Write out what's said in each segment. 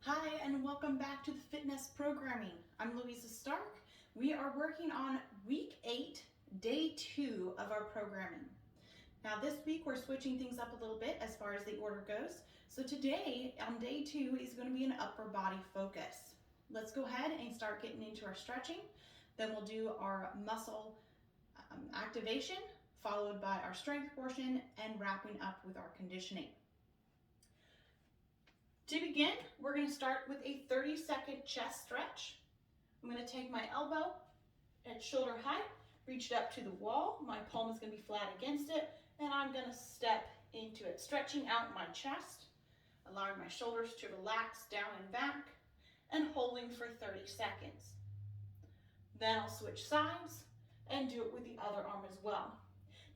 Hi, and welcome back to the FITNEST programming. I'm Louisa Stark. We are working on week 8, day 2 of our programming. Now this week we're switching things up a little bit as far as the order goes. So today on day 2 is going to be an upper body focus. Let's go ahead and start getting into our stretching. Then we'll do our muscle activation, followed by our strength portion, and wrapping up with our conditioning. To begin, we're going to start with a 30-second chest stretch. I'm going to take my elbow at shoulder height, reach it up to the wall. My palm is going to be flat against it, and I'm going to step into it, stretching out my chest, allowing my shoulders to relax down and back, and holding for 30 seconds. Then I'll switch sides and do it with the other arm as well.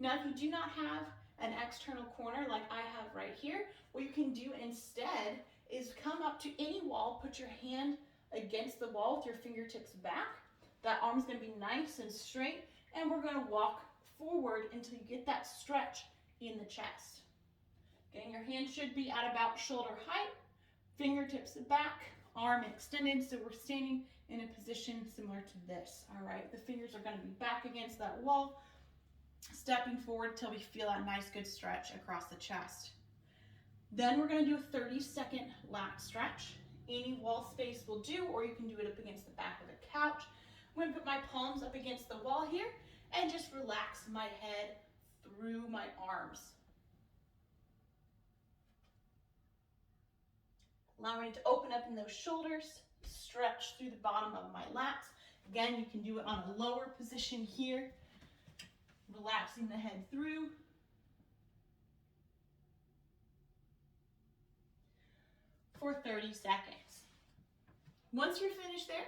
Now, if you do not have an external corner like I have right here, what you can do instead is come up to any wall, put your hand against the wall with your fingertips back. That arm's going to be nice and straight, and we're going to walk forward until you get that stretch in the chest. Again, your hand should be at about shoulder height, fingertips back, arm extended, so we're standing in a position similar to this. All right, the fingers are going to be back against that wall, stepping forward till we feel that nice good stretch across the chest. Then we're going to do a 30-second lat stretch. Any wall space will do, or you can do it up against the back of the couch. I'm going to put my palms up against the wall here and just relax my head through my arms. Allowing it to open up in those shoulders, stretch through the bottom of my lats. Again, you can do it on a lower position here, relaxing the head through. For 30 seconds. Once you're finished there,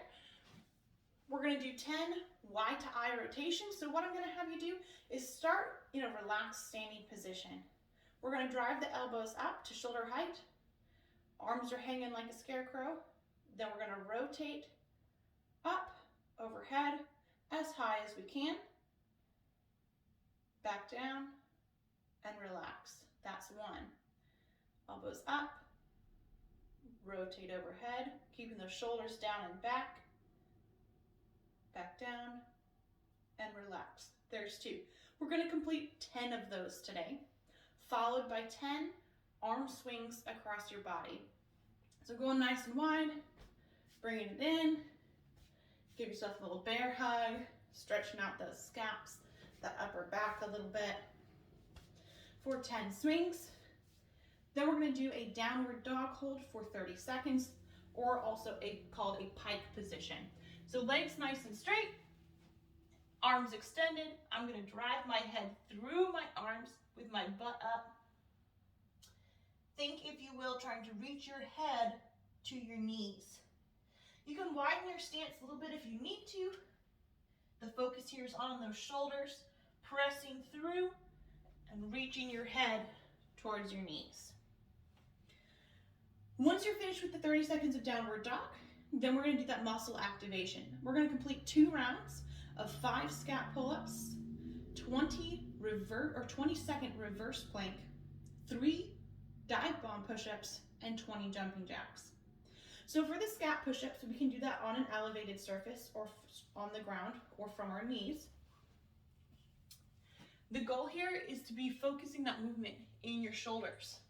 we're going to do 10 Y to I rotations. So what I'm going to have you do is start in a relaxed standing position. We're going to drive the elbows up to shoulder height. Arms are hanging like a scarecrow. Then we're going to rotate up, overhead, as high as we can. Back down and relax. That's 1. Elbows up. Rotate overhead, keeping those shoulders down and back down, and relax. There's 2. We're going to complete 10 of those today, followed by 10 arm swings across your body. So going nice and wide, bringing it in, give yourself a little bear hug, stretching out those scaps, the upper back a little bit for 10 swings. Then we're going to do a downward dog hold for 30 seconds, or also called a pike position. So legs nice and straight, arms extended. I'm going to drive my head through my arms with my butt up. Think, if you will, trying to reach your head to your knees. You can widen your stance a little bit if you need to. The focus here is on those shoulders, pressing through and reaching your head towards your knees. Once you're finished with the 30 seconds of downward dog, then we're going to do that muscle activation. We're going to complete 2 rounds of 5 scat pull-ups, 20-second reverse plank, 3 dive bomb push-ups, and 20 jumping jacks. So for the scat push-ups, we can do that on an elevated surface or on the ground or from our knees. The goal here is to be focusing that movement in your shoulders.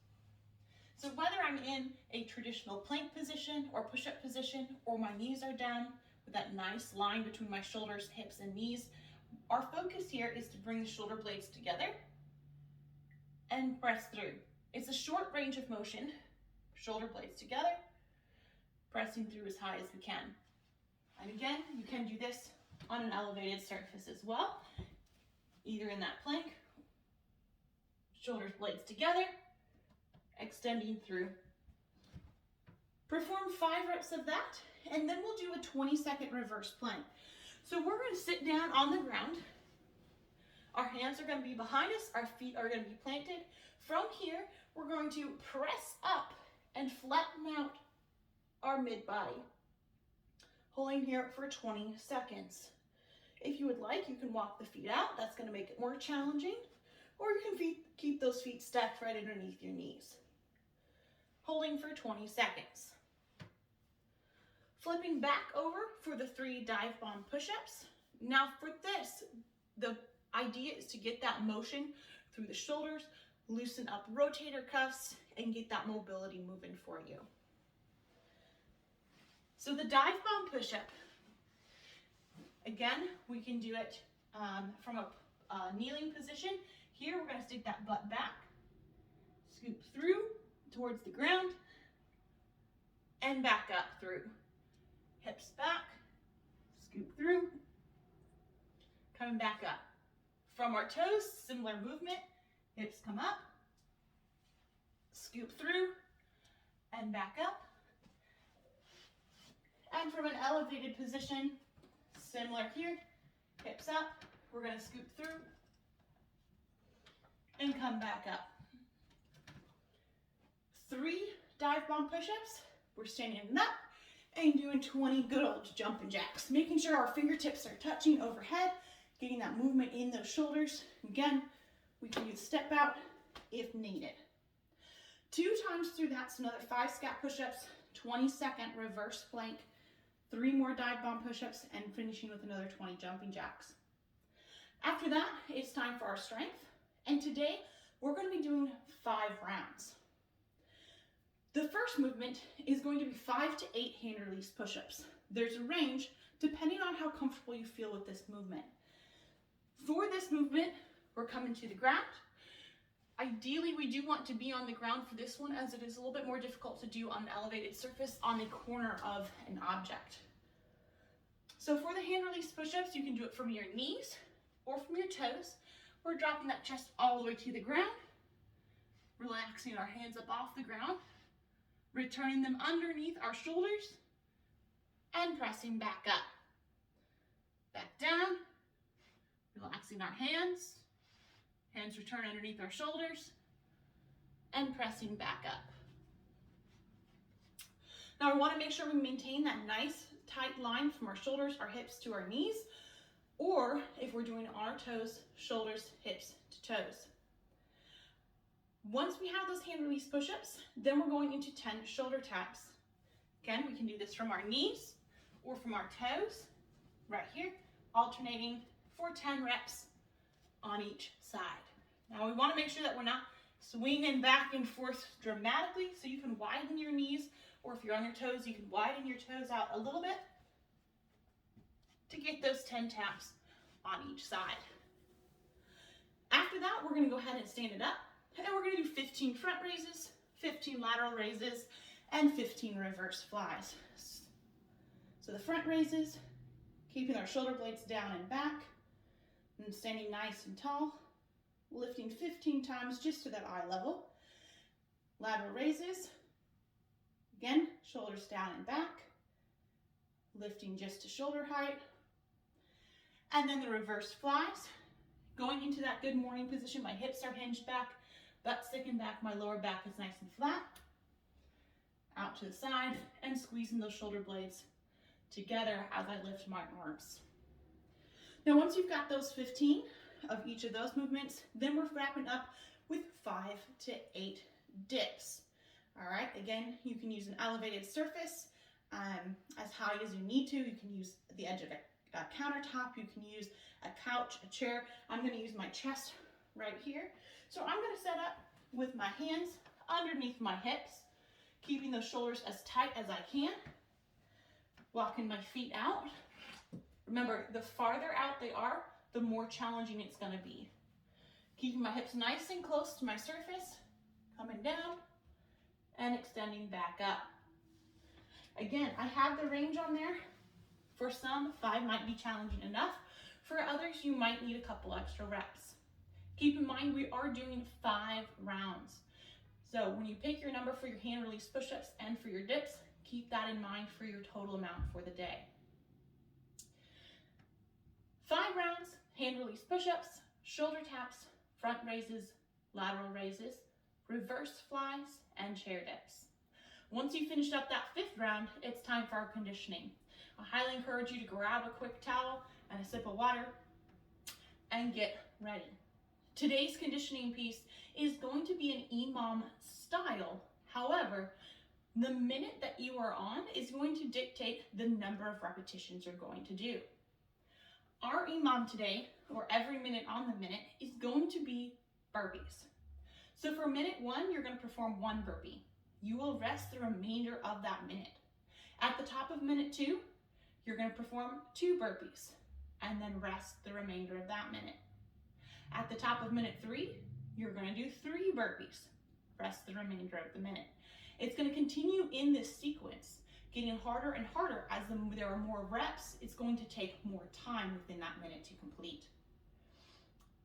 So whether I'm in a traditional plank position or push-up position, or my knees are down with that nice line between my shoulders, hips, and knees, our focus here is to bring the shoulder blades together and press through. It's a short range of motion, shoulder blades together, pressing through as high as we can. And again, you can do this on an elevated surface as well, either in that plank, shoulders blades together, extending through. Perform 5 reps of that, and then we'll do a 20-second reverse plank. So we're going to sit down on the ground. Our hands are going to be behind us, our feet are going to be planted. From here, we're going to press up and flatten out our mid-body, holding here for 20 seconds. If you would like, you can walk the feet out. That's going to make it more challenging. Or you can keep those feet stacked right underneath your knees. Holding for 20 seconds. flipping back over for the 3 dive bomb push-ups. Now for this, the idea is to get that motion through the shoulders, loosen up rotator cuffs, and get that mobility moving for you. So the dive bomb push-up, again, we can do it from a kneeling position. Here, we're gonna stick that butt back, scoop through towards the ground, and back up through. Hips back, scoop through, coming back up. From our toes, similar movement, hips come up, scoop through, and back up. And from an elevated position, similar here, hips up, we're gonna scoop through, and come back up. 3 dive bomb push-ups. We're standing up and doing 20 good old jumping jacks, making sure our fingertips are touching overhead, getting that movement in those shoulders. Again, we can use step out if needed. 2 times through that, so another 5 scat push-ups, 20-second reverse plank, 3 more dive bomb push-ups, and finishing with another 20 jumping jacks. After that, it's time for our strength. And today, we're going to be doing 5 rounds. The first movement is going to be 5 to 8 hand release push-ups. There's a range depending on how comfortable you feel with this movement. For this movement, we're coming to the ground. Ideally, we do want to be on the ground for this one, as it is a little bit more difficult to do on an elevated surface on the corner of an object. So for the hand release push-ups, you can do it from your knees or from your toes. We're dropping that chest all the way to the ground, relaxing our hands up off the ground, returning them underneath our shoulders, and pressing back up. Back down, relaxing our hands, hands return underneath our shoulders, and pressing back up. Now we want to make sure we maintain that nice tight line from our shoulders, our hips to our knees, or if we're doing on our toes, shoulders, hips to toes. Once we have those hand release push-ups, then we're going into 10 shoulder taps. Again, we can do this from our knees or from our toes, right here, alternating for 10 reps on each side. Now we want to make sure that we're not swinging back and forth dramatically, so you can widen your knees, or if you're on your toes, you can widen your toes out a little bit to get those 10 taps on each side. After that, we're going to go ahead and stand it up, and we're going to do 15 front raises, 15 lateral raises, and 15 reverse flies. So the front raises, keeping our shoulder blades down and back, and standing nice and tall, lifting 15 times just to that eye level. Lateral raises, again, shoulders down and back, lifting just to shoulder height. And then the reverse flies, going into that good morning position. My hips are hinged back, butt sticking back, my lower back is nice and flat. Out to the side and squeezing those shoulder blades together as I lift my arms. Now once you've got those 15 of each of those movements, then we're wrapping up with 5 to 8 dips. All right, again, you can use an elevated surface as high as you need to. You can use the edge of a countertop, you can use a couch, a chair. I'm going to use my chest right here. So I'm going to set up with my hands underneath my hips, keeping those shoulders as tight as I can, walking my feet out. Remember, the farther out they are, the more challenging it's going to be. Keeping my hips nice and close to my surface, coming down and extending back up. Again, I have the range on there. For some, 5 might be challenging enough. For others, you might need a couple extra reps. Keep in mind, we are doing 5 rounds. So when you pick your number for your hand release push-ups and for your dips, keep that in mind for your total amount for the day. 5 rounds, hand release push-ups, shoulder taps, front raises, lateral raises, reverse flies, and chair dips. Once you finish up that 5th round, it's time for our conditioning. I highly encourage you to grab a quick towel and a sip of water and get ready. Today's conditioning piece is going to be an EMOM style. However, the minute that you are on is going to dictate the number of repetitions you're going to do. Our EMOM today, or every minute on the minute, is going to be burpees. So for minute 1, you're going to perform 1 burpee. You will rest the remainder of that minute. At the top of minute 2, you're going to perform 2 burpees and then rest the remainder of that minute. At the top of minute 3, you're going to do 3 burpees, rest the remainder of the minute. It's going to continue in this sequence, getting harder and harder. As there are more reps, it's going to take more time within that minute to complete.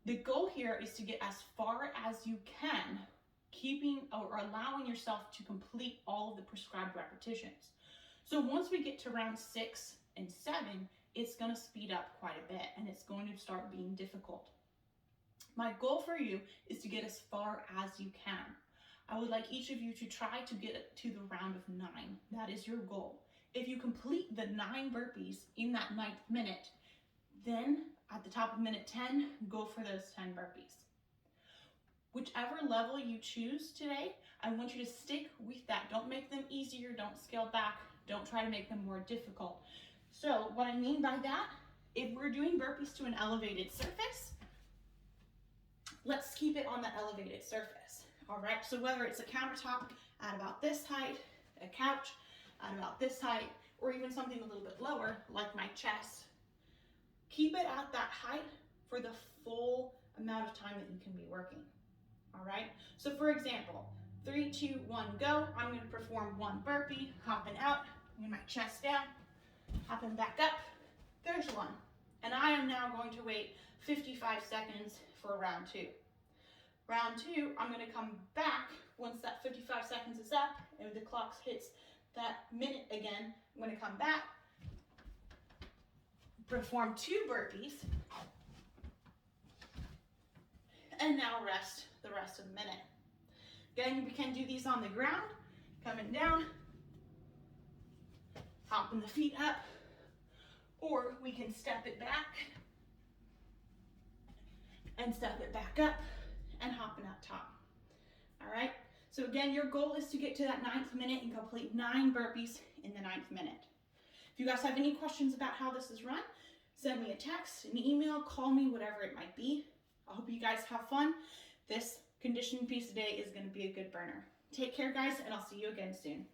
The goal here is to get as far as you can, keeping or allowing yourself to complete all of the prescribed repetitions. So once we get to round 6 and 7, it's going to speed up quite a bit and it's going to start being difficult. My goal for you is to get as far as you can. I would like each of you to try to get to the round of 9. That is your goal. If you complete the 9 burpees in that 9th minute, then at the top of minute 10, go for those 10 burpees. Whichever level you choose today, I want you to stick with that. Don't make them easier, don't scale back, don't try to make them more difficult. So what I mean by that, if we're doing burpees to an elevated surface, let's keep it on the elevated surface. All right, so whether it's a countertop at about this height, a couch at about this height, or even something a little bit lower, like my chest, keep it at that height for the full amount of time that you can be working. All right, so for example, 3, 2, 1, go. I'm going to perform 1 burpee, hopping out, bringing my chest down, hopping back up. There's 1. And I am now going to wait 55 seconds for round 2. Round 2, I'm going to come back once that 55 seconds is up and the clock hits that minute again. I'm going to come back, perform 2 burpees, and now rest the rest of the minute. Again, we can do these on the ground, coming down, hopping the feet up, or we can step it back and step it back up and hopping up top. All right, so again, your goal is to get to that 9th minute and complete 9 burpees in the 9th minute. If you guys have any questions about how this is run, send me a text, an email, call me, whatever it might be. I hope you guys have fun. This conditioning piece today is going to be a good burner. Take care, guys, and I'll see you again soon.